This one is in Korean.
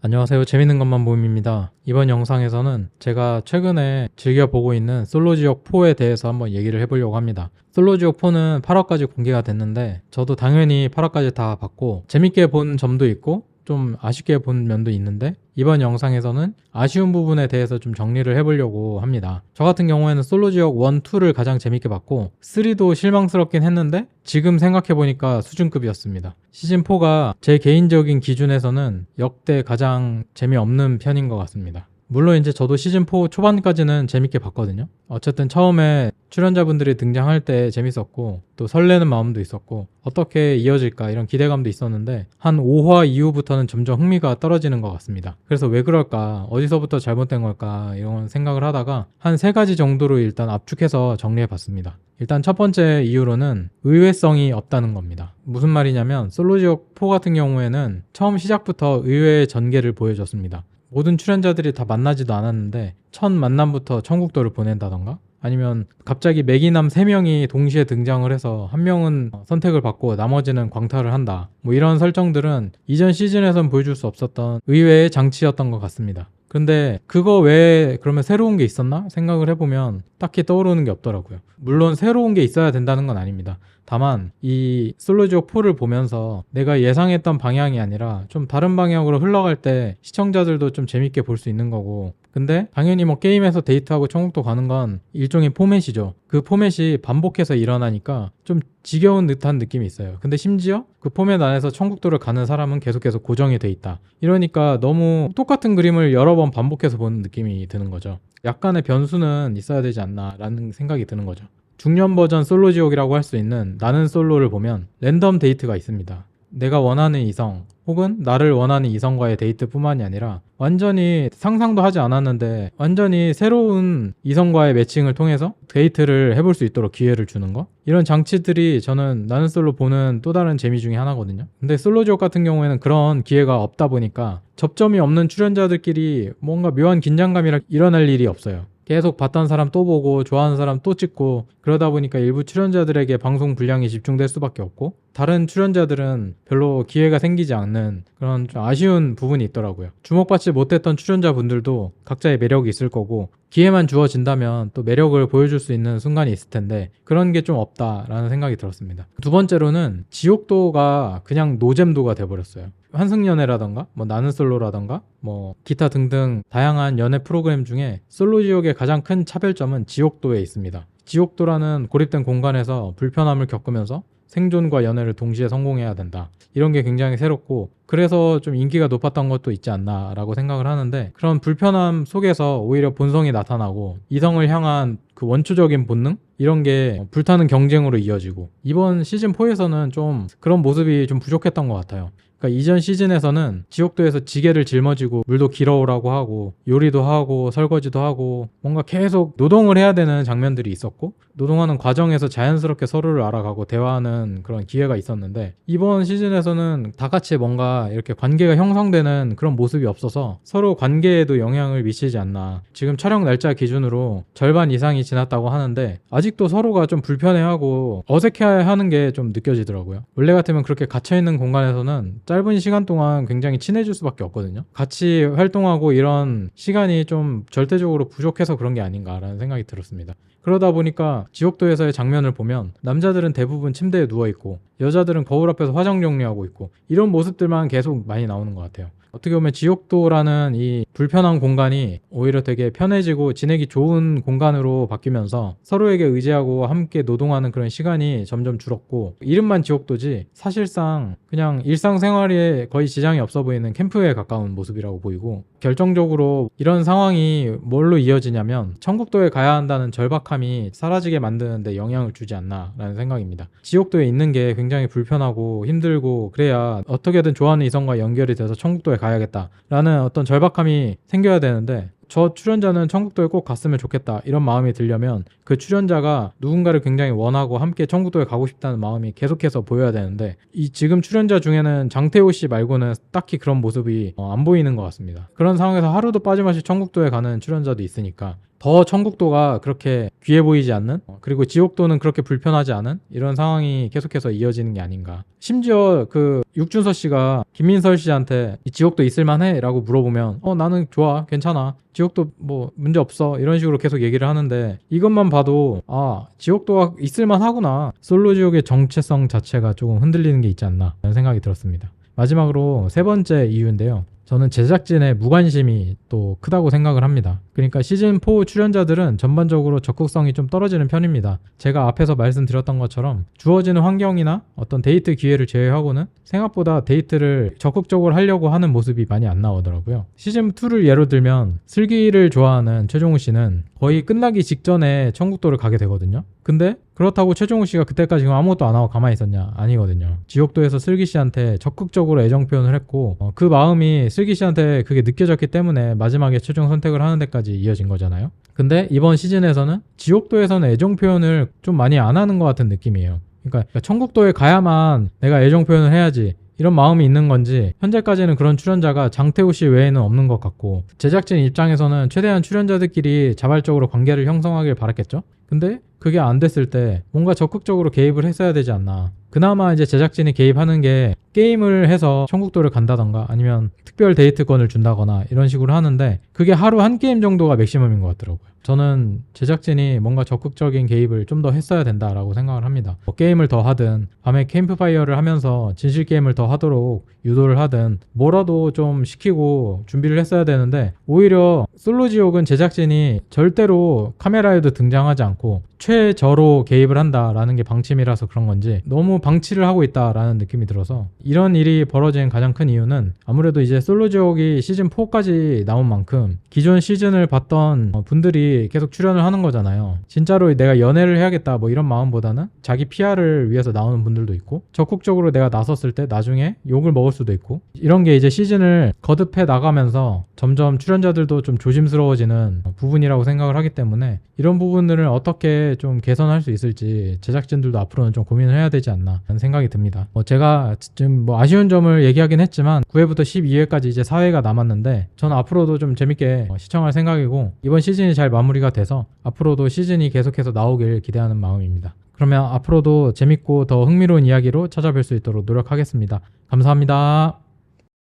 안녕하세요. 재밌는 것만 봄입니다. 이번 영상에서는 제가 최근에 즐겨보고 있는 솔로지옥4에 대해서 한번 얘기를 해보려고 합니다. 솔로지옥4는 8화까지 공개가 됐는데 저도 당연히 8화까지 다 봤고 재밌게 본 점도 있고 좀 아쉽게 본 면도 있는데 이번 영상에서는 아쉬운 부분에 대해서 좀 정리를 해보려고 합니다. 저 같은 경우에는 솔로지옥 1, 2를 가장 재밌게 봤고 3도 실망스럽긴 했는데 지금 생각해보니까 수준급이었습니다. 시즌4가 제 개인적인 기준에서는 역대 가장 재미없는 편인 것 같습니다. 물론 이제 저도 시즌4 초반까지는 재밌게 봤거든요. 어쨌든 처음에 출연자분들이 등장할 때 재밌었고 또 설레는 마음도 있었고 어떻게 이어질까 이런 기대감도 있었는데 한 5화 이후부터는 점점 흥미가 떨어지는 것 같습니다. 그래서 왜 그럴까? 어디서부터 잘못된 걸까? 이런 생각을 하다가 한 3가지 정도로 일단 압축해서 정리해 봤습니다. 일단 첫 번째 이유로는 의외성이 없다는 겁니다. 무슨 말이냐면 솔로지옥4 같은 경우에는 처음 시작부터 의외의 전개를 보여줬습니다. 모든 출연자들이 다 만나지도 않았는데 첫 만남부터 천국도를 보낸다던가 아니면 갑자기 매기남 3명이 동시에 등장을 해서 한 명은 선택을 받고 나머지는 광탈을 한다. 뭐 이런 설정들은 이전 시즌에선 보여줄 수 없었던 의외의 장치였던 것 같습니다. 근데 그거 외에 그러면 새로운 게 있었나? 생각을 해보면 딱히 떠오르는 게 없더라고요. 물론 새로운 게 있어야 된다는 건 아닙니다. 다만 이 솔로지옥4를 보면서 내가 예상했던 방향이 아니라 좀 다른 방향으로 흘러갈 때 시청자들도 좀 재밌게 볼 수 있는 거고 근데 당연히 뭐 게임에서 데이트하고 천국도 가는 건 일종의 포맷이죠. 그 포맷이 반복해서 일어나니까 좀 지겨운 듯한 느낌이 있어요. 근데 심지어 그 포맷 안에서 천국도를 가는 사람은 계속해서 고정이 돼 있다. 이러니까 너무 똑같은 그림을 여러 번 반복해서 보는 느낌이 드는 거죠. 약간의 변수는 있어야 되지 않나 라는 생각이 드는 거죠. 중년 버전 솔로지옥이라고 할 수 있는 나는 솔로를 보면 랜덤 데이트가 있습니다. 내가 원하는 이성 혹은 나를 원하는 이성과의 데이트뿐만이 아니라 완전히 상상도 하지 않았는데 완전히 새로운 이성과의 매칭을 통해서 데이트를 해볼 수 있도록 기회를 주는 거? 이런 장치들이 저는 나는 솔로 보는 또 다른 재미 중에 하나거든요. 근데 솔로지옥 같은 경우에는 그런 기회가 없다 보니까 접점이 없는 출연자들끼리 뭔가 묘한 긴장감이 일어날 일이 없어요. 계속 봤던 사람 또 보고 좋아하는 사람 또 찍고 그러다 보니까 일부 출연자들에게 방송 분량이 집중될 수밖에 없고 다른 출연자들은 별로 기회가 생기지 않는 그런 좀 아쉬운 부분이 있더라고요. 주목받지 못했던 출연자분들도 각자의 매력이 있을 거고 기회만 주어진다면 또 매력을 보여줄 수 있는 순간이 있을 텐데 그런 게 좀 없다라는 생각이 들었습니다. 두 번째로는 지옥도가 그냥 노잼도가 돼버렸어요. 환승연애라던가 뭐 나는 솔로라던가 뭐 기타 등등 다양한 연애 프로그램 중에 솔로지옥의 가장 큰 차별점은 지옥도에 있습니다. 지옥도라는 고립된 공간에서 불편함을 겪으면서 생존과 연애를 동시에 성공해야 된다. 이런 게 굉장히 새롭고 그래서 좀 인기가 높았던 것도 있지 않나 라고 생각을 하는데 그런 불편함 속에서 오히려 본성이 나타나고 이성을 향한 그 원초적인 본능? 이런 게 불타는 경쟁으로 이어지고 이번 시즌4에서는 좀 그런 모습이 좀 부족했던 것 같아요. 그러니까 이전 시즌에서는 지옥도에서 지게를 짊어지고 물도 길어오라고 하고 요리도 하고 설거지도 하고 뭔가 계속 노동을 해야 되는 장면들이 있었고 노동하는 과정에서 자연스럽게 서로를 알아가고 대화하는 그런 기회가 있었는데 이번 시즌에서는 다 같이 뭔가 이렇게 관계가 형성되는 그런 모습이 없어서 서로 관계에도 영향을 미치지 않나. 지금 촬영 날짜 기준으로 절반 이상이 지났다고 하는데 아직도 서로가 좀 불편해하고 어색해하는 게 좀 느껴지더라고요. 원래 같으면 그렇게 갇혀있는 공간에서는 짧은 시간 동안 굉장히 친해질 수밖에 없거든요. 같이 활동하고 이런 시간이 좀 절대적으로 부족해서 그런 게 아닌가라는 생각이 들었습니다. 그러다 보니까 지옥도에서의 장면을 보면 남자들은 대부분 침대에 누워있고 여자들은 거울 앞에서 화장 정리하고 있고 이런 모습들만 계속 많이 나오는 것 같아요. 어떻게 보면 지옥도라는 이 불편한 공간이 오히려 되게 편해지고 지내기 좋은 공간으로 바뀌면서 서로에게 의지하고 함께 노동하는 그런 시간이 점점 줄었고 이름만 지옥도지 사실상 그냥 일상생활에 거의 지장이 없어 보이는 캠프에 가까운 모습이라고 보이고 결정적으로 이런 상황이 뭘로 이어지냐면 천국도에 가야 한다는 절박함이 사라지게 만드는 데 영향을 주지 않나 라는 생각입니다. 지옥도에 있는 게 굉장히 불편하고 힘들고 그래야 어떻게든 좋아하는 이성과 연결이 돼서 천국도에 가야겠다 라는 어떤 절박함이 생겨야 되는데 저 출연자는 천국도에 꼭 갔으면 좋겠다 이런 마음이 들려면 그 출연자가 누군가를 굉장히 원하고 함께 천국도에 가고 싶다는 마음이 계속해서 보여야 되는데 이 지금 출연자 중에는 장태호 씨 말고는 딱히 그런 모습이 안 보이는 것 같습니다. 그런 상황에서 하루도 빠짐없이 천국도에 가는 출연자도 있으니까 더 천국도가 그렇게 귀해 보이지 않는, 그리고 지옥도는 그렇게 불편하지 않은 이런 상황이 계속해서 이어지는 게 아닌가. 심지어 그 육준서 씨가 김민설 씨한테 이 지옥도 있을만해? 라고 물어보면 나는 좋아, 괜찮아, 지옥도 뭐 문제 없어, 이런 식으로 계속 얘기를 하는데 이것만 봐도 지옥도가 있을만하구나, 솔로지옥의 정체성 자체가 조금 흔들리는 게 있지 않나 라는 생각이 들었습니다. 마지막으로 세 번째 이유인데요, 저는 제작진의 무관심이 또 크다고 생각을 합니다. 그러니까 시즌4 출연자들은 전반적으로 적극성이 좀 떨어지는 편입니다. 제가 앞에서 말씀드렸던 것처럼 주어지는 환경이나 어떤 데이트 기회를 제외하고는 생각보다 데이트를 적극적으로 하려고 하는 모습이 많이 안 나오더라고요. 시즌2를 예로 들면 슬기를 좋아하는 최종우 씨는 거의 끝나기 직전에 천국도를 가게 되거든요. 근데 그렇다고 최종우 씨가 그때까지 지금 아무것도 안 하고 가만히 있었냐? 아니거든요. 지옥도에서 슬기 씨한테 적극적으로 애정 표현을 했고 그 마음이 슬기 씨한테 그게 느껴졌기 때문에 마지막에 최종 선택을 하는 데까지 이어진 거잖아요. 근데 이번 시즌에서는 지옥도에서는 애정 표현을 좀 많이 안 하는 것 같은 느낌이에요. 그러니까 천국도에 가야만 내가 애정 표현을 해야지 이런 마음이 있는 건지, 현재까지는 그런 출연자가 장태호 씨 외에는 없는 것 같고, 제작진 입장에서는 최대한 출연자들끼리 자발적으로 관계를 형성하길 바랐겠죠? 근데 그게 안 됐을 때 뭔가 적극적으로 개입을 했어야 되지 않나. 그나마 이제 제작진이 개입하는 게 게임을 해서 천국도를 간다던가 아니면 특별 데이트권을 준다거나 이런 식으로 하는데, 그게 하루 한 게임 정도가 맥시멈인 것 같더라고요. 저는 제작진이 뭔가 적극적인 개입을 좀 더 했어야 된다라고 생각을 합니다. 게임을 더 하든 밤에 캠프파이어를 하면서 진실 게임을 더 하도록 유도를 하든 뭐라도 좀 시키고 준비를 했어야 되는데, 오히려 솔로지옥은 제작진이 절대로 카메라에도 등장하지 않고 최저로 개입을 한다라는 게 방침이라서 그런 건지 너무 방치를 하고 있다라는 느낌이 들어서, 이런 일이 벌어진 가장 큰 이유는 아무래도 이제 솔로지옥이 시즌4까지 나온 만큼 기존 시즌을 봤던 분들이 계속 출연을 하는 거잖아요. 진짜로 내가 연애를 해야겠다 뭐 이런 마음보다는 자기 PR을 위해서 나오는 분들도 있고, 적극적으로 내가 나섰을 때 나중에 욕을 먹을 수도 있고, 이런 게 이제 시즌을 거듭해 나가면서 점점 출연자들도 좀 조심스러워지는 부분이라고 생각을 하기 때문에, 이런 부분들을 어떻게 좀 개선할 수 있을지 제작진들도 앞으로는 좀 고민을 해야 되지 않나 라는 생각이 듭니다. 제가 지금 아쉬운 점을 얘기하긴 했지만 9회부터 12회까지 이제 4회가 남았는데, 저는 앞으로도 좀 재밌게 시청할 생각이고, 이번 시즌이 잘 마무리가 돼서 앞으로도 시즌이 계속해서 나오길 기대하는 마음입니다. 그러면 앞으로도 재밌고 더 흥미로운 이야기로 찾아뵐 수 있도록 노력하겠습니다. 감사합니다.